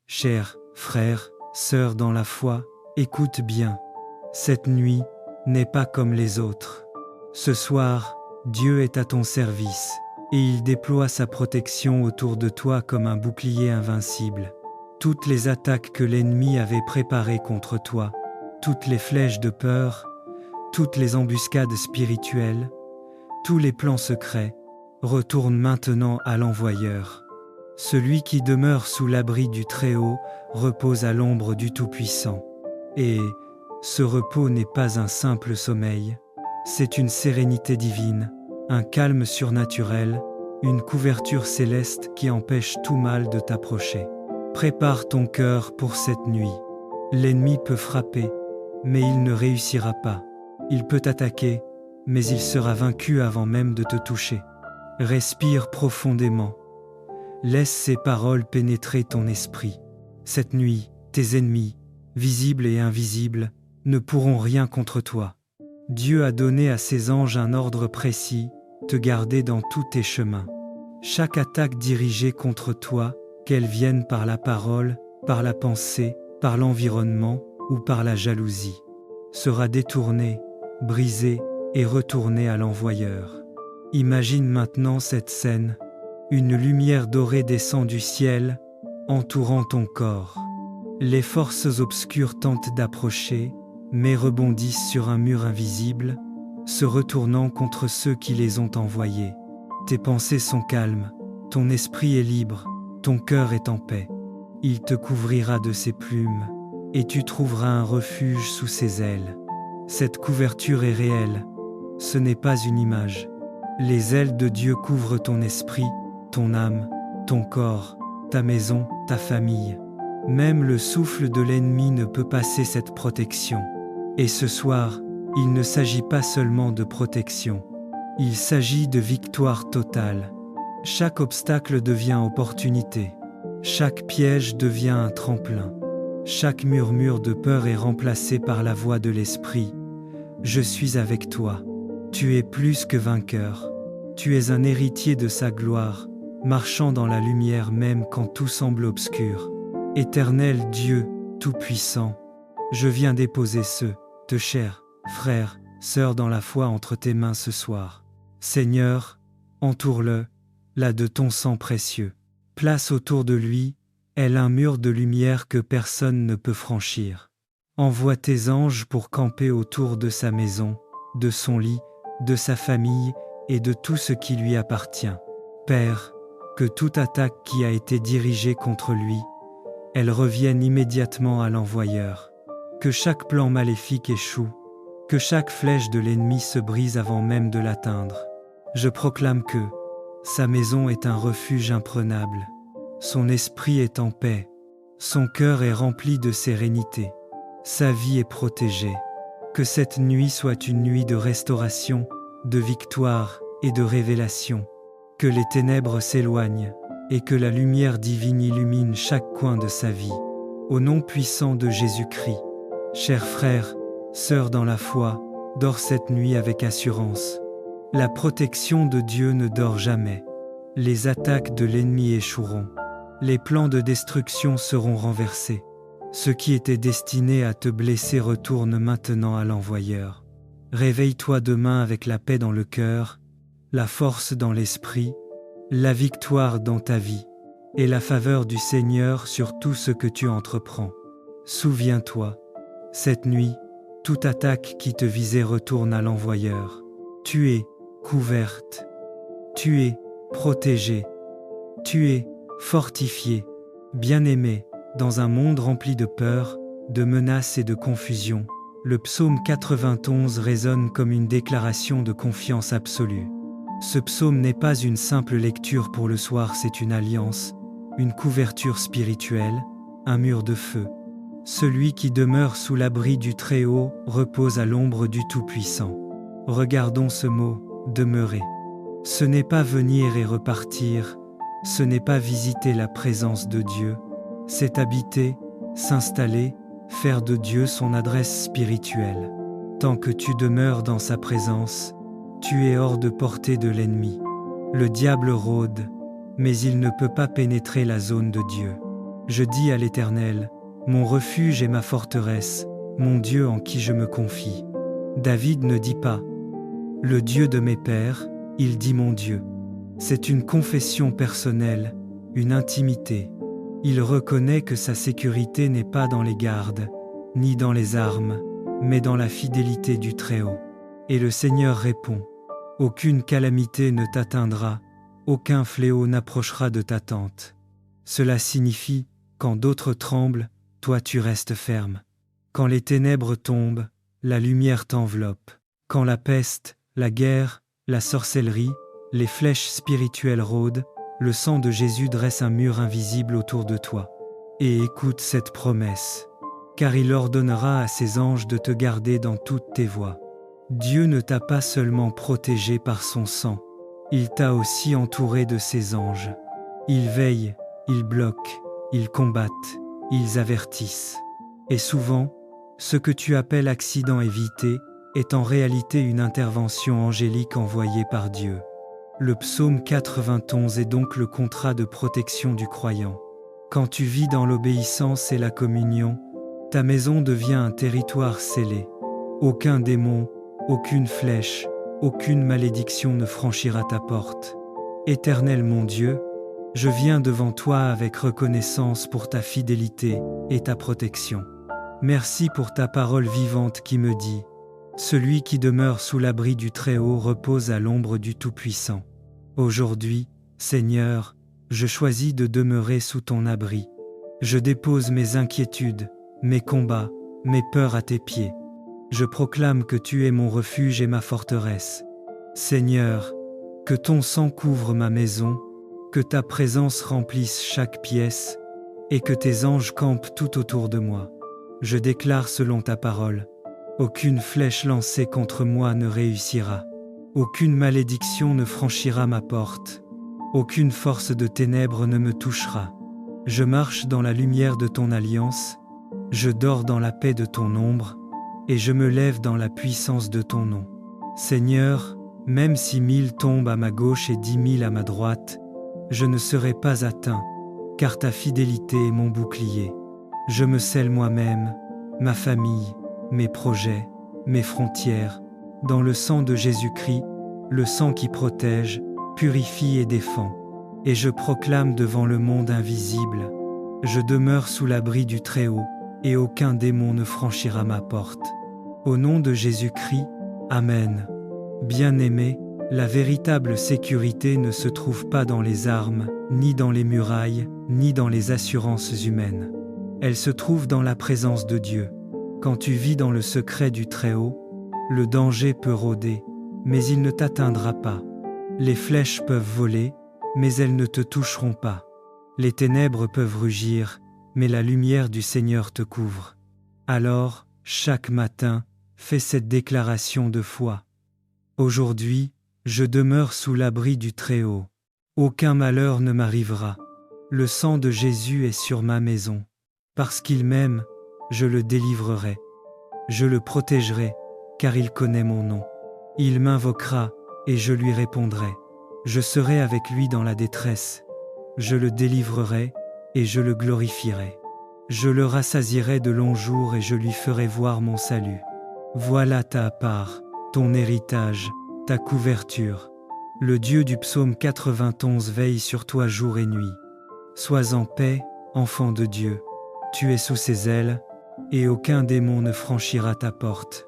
Chers frères, sœurs dans la foi, écoute bien. Cette nuit n'est pas comme les autres. Ce soir, Dieu est à ton service, et il déploie sa protection autour de toi comme un bouclier invincible. Toutes les attaques que l'ennemi avait préparées contre toi, toutes les flèches de peur, toutes les embuscades spirituelles, tous les plans secrets, retournent maintenant à l'envoyeur. Celui qui demeure sous l'abri du Très-Haut repose à l'ombre du Tout-Puissant. Et ce repos n'est pas un simple sommeil, c'est une sérénité divine, un calme surnaturel, une couverture céleste qui empêche tout mal de t'approcher. Prépare ton cœur pour cette nuit. L'ennemi peut frapper, mais il ne réussira pas. Il peut attaquer, mais il sera vaincu avant même de te toucher. Respire profondément. Laisse ces paroles pénétrer ton esprit. Cette nuit, tes ennemis, visibles et invisibles, ne pourront rien contre toi. Dieu a donné à ses anges un ordre précis, te garder dans tous tes chemins. Chaque attaque dirigée contre toi, qu'elle vienne par la parole, par la pensée, par l'environnement ou par la jalousie, sera détournée, brisée et retournée à l'envoyeur. Imagine maintenant cette scène. Une lumière dorée descend du ciel, entourant ton corps. Les forces obscures tentent d'approcher, mais rebondissent sur un mur invisible, se retournant contre ceux qui les ont envoyés. Tes pensées sont calmes, ton esprit est libre, ton cœur est en paix. Il te couvrira de ses plumes, et tu trouveras un refuge sous ses ailes. Cette couverture est réelle, ce n'est pas une image. Les ailes de Dieu couvrent ton esprit, ton âme, ton corps, ta maison, ta famille. Même le souffle de l'ennemi ne peut passer cette protection. Et ce soir, il ne s'agit pas seulement de protection. Il s'agit de victoire totale. Chaque obstacle devient opportunité. Chaque piège devient un tremplin. Chaque murmure de peur est remplacé par la voix de l'esprit. Je suis avec toi. Tu es plus que vainqueur. Tu es un héritier de sa gloire, marchant dans la lumière même quand tout semble obscur. Éternel Dieu, Tout-Puissant, je viens déposer te chers frères, sœurs dans la foi entre tes mains ce soir. Seigneur, entoure-le, là de ton sang précieux. Place autour de lui, elle un mur de lumière que personne ne peut franchir. Envoie tes anges pour camper autour de sa maison, de son lit, de sa famille et de tout ce qui lui appartient. Père, que toute attaque qui a été dirigée contre lui, elle revienne immédiatement à l'envoyeur. Que chaque plan maléfique échoue, que chaque flèche de l'ennemi se brise avant même de l'atteindre. Je proclame que sa maison est un refuge imprenable, son esprit est en paix, son cœur est rempli de sérénité, sa vie est protégée. Que cette nuit soit une nuit de restauration, de victoire et de révélation. Que les ténèbres s'éloignent et que la lumière divine illumine chaque coin de sa vie. Au nom puissant de Jésus-Christ, chers frères, sœurs dans la foi, dors cette nuit avec assurance. La protection de Dieu ne dort jamais. Les attaques de l'ennemi échoueront. Les plans de destruction seront renversés. Ce qui était destiné à te blesser retourne maintenant à l'envoyeur. Réveille-toi demain avec la paix dans le cœur, la force dans l'esprit, la victoire dans ta vie, et la faveur du Seigneur sur tout ce que tu entreprends. Souviens-toi, cette nuit, toute attaque qui te visait retourne à l'envoyeur. Tu es couverte, tu es protégée, tu es fortifiée, bien-aimée, dans un monde rempli de peur, de menaces et de confusion. Le psaume 91 résonne comme une déclaration de confiance absolue. Ce psaume n'est pas une simple lecture pour le soir, c'est une alliance, une couverture spirituelle, un mur de feu. Celui qui demeure sous l'abri du Très-Haut repose à l'ombre du Tout-Puissant. Regardons ce mot, demeurer. Ce n'est pas venir et repartir, ce n'est pas visiter la présence de Dieu, c'est habiter, s'installer, faire de Dieu son adresse spirituelle. Tant que tu demeures dans sa présence, tu es hors de portée de l'ennemi. Le diable rôde, mais il ne peut pas pénétrer la zone de Dieu. Je dis à l'Éternel, mon refuge et ma forteresse, mon Dieu en qui je me confie. David ne dit pas « le Dieu de mes pères », il dit « mon Dieu ». C'est une confession personnelle, une intimité. Il reconnaît que sa sécurité n'est pas dans les gardes, ni dans les armes, mais dans la fidélité du Très-Haut. Et le Seigneur répond « aucune calamité ne t'atteindra, aucun fléau n'approchera de ta tente ». Cela signifie, quand d'autres tremblent, toi tu restes ferme. Quand les ténèbres tombent, la lumière t'enveloppe. Quand la peste, la guerre, la sorcellerie, les flèches spirituelles rôdent, le sang de Jésus dresse un mur invisible autour de toi. Et écoute cette promesse, car il ordonnera à ses anges de te garder dans toutes tes voies. Dieu ne t'a pas seulement protégé par son sang, il t'a aussi entouré de ses anges. Ils veillent, ils bloquent, ils combattent, ils avertissent. Et souvent, ce que tu appelles accident évité est en réalité une intervention angélique envoyée par Dieu. Le psaume 91 est donc le contrat de protection du croyant. Quand tu vis dans l'obéissance et la communion, ta maison devient un territoire scellé. Aucun démon, aucune flèche, aucune malédiction ne franchira ta porte. Éternel mon Dieu, je viens devant toi avec reconnaissance pour ta fidélité et ta protection. Merci pour ta parole vivante qui me dit « Celui qui demeure sous l'abri du Très-Haut repose à l'ombre du Tout-Puissant ». Aujourd'hui, Seigneur, je choisis de demeurer sous ton abri. Je dépose mes inquiétudes, mes combats, mes peurs à tes pieds. Je proclame que tu es mon refuge et ma forteresse. Seigneur, que ton sang couvre ma maison, que ta présence remplisse chaque pièce, et que tes anges campent tout autour de moi. Je déclare selon ta parole, aucune flèche lancée contre moi ne réussira. Aucune malédiction ne franchira ma porte. Aucune force de ténèbres ne me touchera. Je marche dans la lumière de ton alliance, je dors dans la paix de ton ombre, et je me lève dans la puissance de ton nom. Seigneur, même si 1000 tombent à ma gauche et 10 000 à ma droite, je ne serai pas atteint, car ta fidélité est mon bouclier. Je me scelle moi-même, ma famille, mes projets, mes frontières, dans le sang de Jésus-Christ, le sang qui protège, purifie et défend. Et je proclame devant le monde invisible, je demeure sous l'abri du Très-Haut, et aucun démon ne franchira ma porte. Au nom de Jésus-Christ, Amen. Bien-aimés, la véritable sécurité ne se trouve pas dans les armes, ni dans les murailles, ni dans les assurances humaines. Elle se trouve dans la présence de Dieu. Quand tu vis dans le secret du Très-Haut, le danger peut rôder, mais il ne t'atteindra pas. Les flèches peuvent voler, mais elles ne te toucheront pas. Les ténèbres peuvent rugir, mais la lumière du Seigneur te couvre. Alors, chaque matin, fais cette déclaration de foi. Aujourd'hui, je demeure sous l'abri du Très-Haut. Aucun malheur ne m'arrivera. Le sang de Jésus est sur ma maison. Parce qu'il m'aime, je le délivrerai. Je le protégerai, car il connaît mon nom. Il m'invoquera, et je lui répondrai. Je serai avec lui dans la détresse. Je le délivrerai, et je le glorifierai. Je le rassasierai de longs jours et je lui ferai voir mon salut. Voilà ta part, ton héritage, ta couverture. Le Dieu du psaume 91 veille sur toi jour et nuit. Sois en paix, enfant de Dieu. Tu es sous ses ailes, et aucun démon ne franchira ta porte.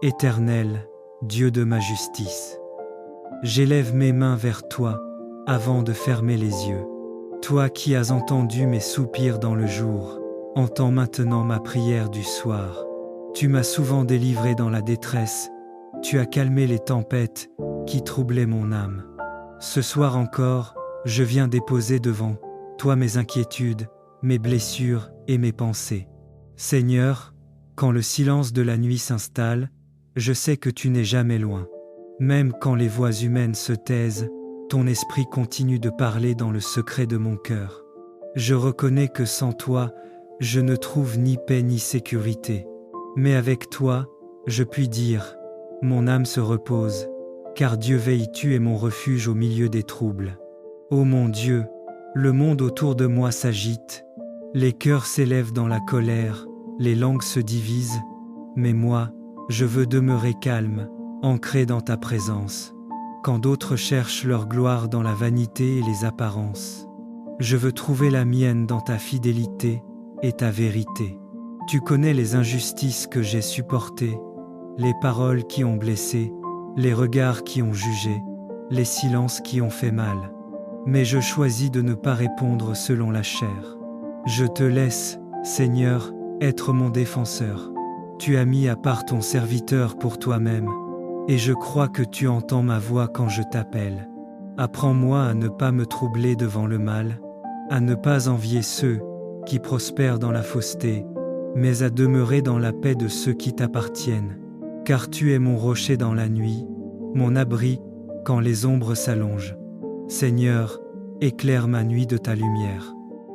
Éternel, Dieu de ma justice. J'élève mes mains vers toi, avant de fermer les yeux. Toi qui as entendu mes soupirs dans le jour, entends maintenant ma prière du soir. Tu m'as souvent délivré dans la détresse, tu as calmé les tempêtes qui troublaient mon âme. Ce soir encore, je viens déposer devant toi mes inquiétudes, mes blessures et mes pensées. Seigneur, quand le silence de la nuit s'installe, je sais que tu n'es jamais loin. Même quand les voix humaines se taisent, ton esprit continue de parler dans le secret de mon cœur. Je reconnais que sans toi, je ne trouve ni paix ni sécurité. Mais avec toi, je puis dire, mon âme se repose, car Dieu veille, tu es mon refuge au milieu des troubles. Ô mon Dieu, le monde autour de moi s'agite, Les cœurs s'élèvent dans la colère, les langues se divisent, mais moi, je veux demeurer calme, ancré dans ta présence. Quand d'autres cherchent leur gloire dans la vanité et les apparences, je veux trouver la mienne dans ta fidélité et ta vérité. Tu connais les injustices que j'ai supportées, les paroles qui ont blessé, les regards qui ont jugé, les silences qui ont fait mal. Mais je choisis de ne pas répondre selon la chair. Je te laisse, Seigneur, être mon défenseur. Tu as mis à part ton serviteur pour toi-même, et je crois que tu entends ma voix quand je t'appelle. Apprends-moi à ne pas me troubler devant le mal, à ne pas envier ceux qui prospèrent dans la fausseté, mais à demeurer dans la paix de ceux qui t'appartiennent. Car tu es mon rocher dans la nuit, mon abri quand les ombres s'allongent. Seigneur, éclaire ma nuit de ta lumière.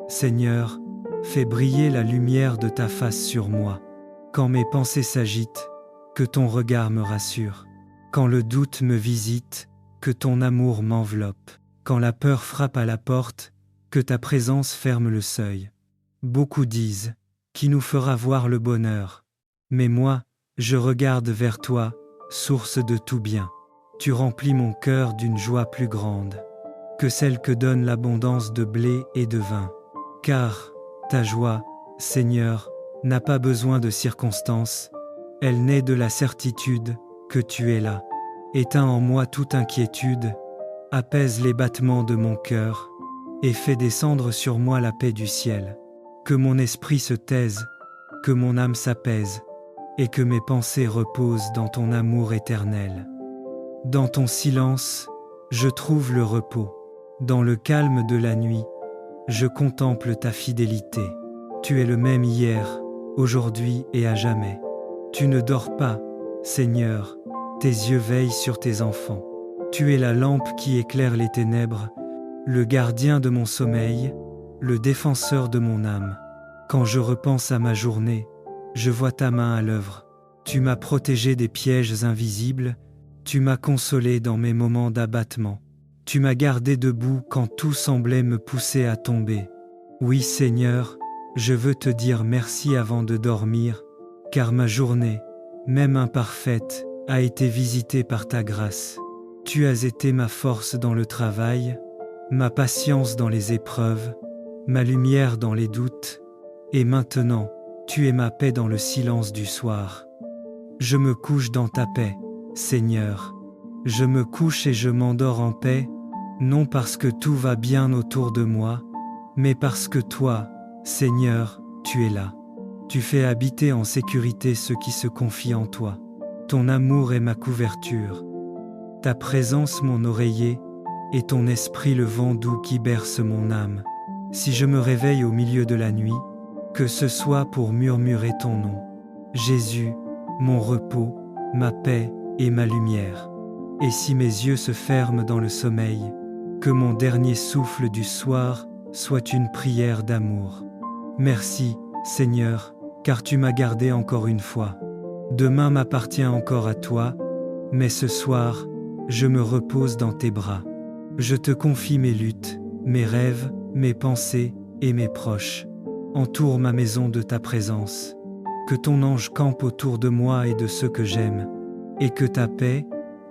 Seigneur, fais briller la lumière de ta face sur moi. Quand mes pensées s'agitent, que ton regard me rassure. Quand le doute me visite, que ton amour m'enveloppe. Quand la peur frappe à la porte, que ta présence ferme le seuil. Beaucoup disent, qui nous fera voir le bonheur? Mais moi, je regarde vers toi, source de tout bien. Tu remplis mon cœur d'une joie plus grande que celle que donne l'abondance de blé et de vin. Car ta joie, Seigneur, n'a pas besoin de circonstances, elle naît de la certitude que tu es là. Éteins en moi toute inquiétude, apaise les battements de mon cœur, et fais descendre sur moi la paix du ciel. Que mon esprit se taise, que mon âme s'apaise, et que mes pensées reposent dans ton amour éternel. Dans ton silence, je trouve le repos. Dans le calme de la nuit, je contemple ta fidélité. Tu es le même hier, aujourd'hui et à jamais. Tu ne dors pas, Seigneur, tes yeux veillent sur tes enfants. Tu es la lampe qui éclaire les ténèbres, le gardien de mon sommeil, le défenseur de mon âme. Quand je repense à ma journée, je vois ta main à l'œuvre. Tu m'as protégé des pièges invisibles, tu m'as consolé dans mes moments d'abattement. Tu m'as gardé debout quand tout semblait me pousser à tomber. Oui, Seigneur, je veux te dire merci avant de dormir, car ma journée, même imparfaite, a été visitée par ta grâce. Tu as été ma force dans le travail, ma patience dans les épreuves, ma lumière dans les doutes, et maintenant, tu es ma paix dans le silence du soir. Je me couche dans ta paix, Seigneur. Je me couche et je m'endors en paix, non parce que tout va bien autour de moi, mais parce que toi, Seigneur, tu es là. Tu fais habiter en sécurité ceux qui se confient en toi. Ton amour est ma couverture, ta présence mon oreiller, et ton esprit le vent doux qui berce mon âme. Si je me réveille au milieu de la nuit, que ce soit pour murmurer ton nom. Jésus, mon repos, ma paix et ma lumière. Et si mes yeux se ferment dans le sommeil, que mon dernier souffle du soir soit une prière d'amour. Merci, Seigneur, car tu m'as gardé encore une fois. Demain m'appartient encore à toi, mais ce soir, je me repose dans tes bras. Je te confie mes luttes, mes rêves, mes pensées et mes proches. Entoure ma maison de ta présence. Que ton ange campe autour de moi et de ceux que j'aime, et que ta paix,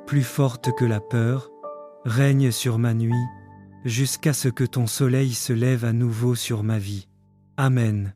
plus forte que la peur, règne sur ma nuit, jusqu'à ce que ton soleil se lève à nouveau sur ma vie. Amen.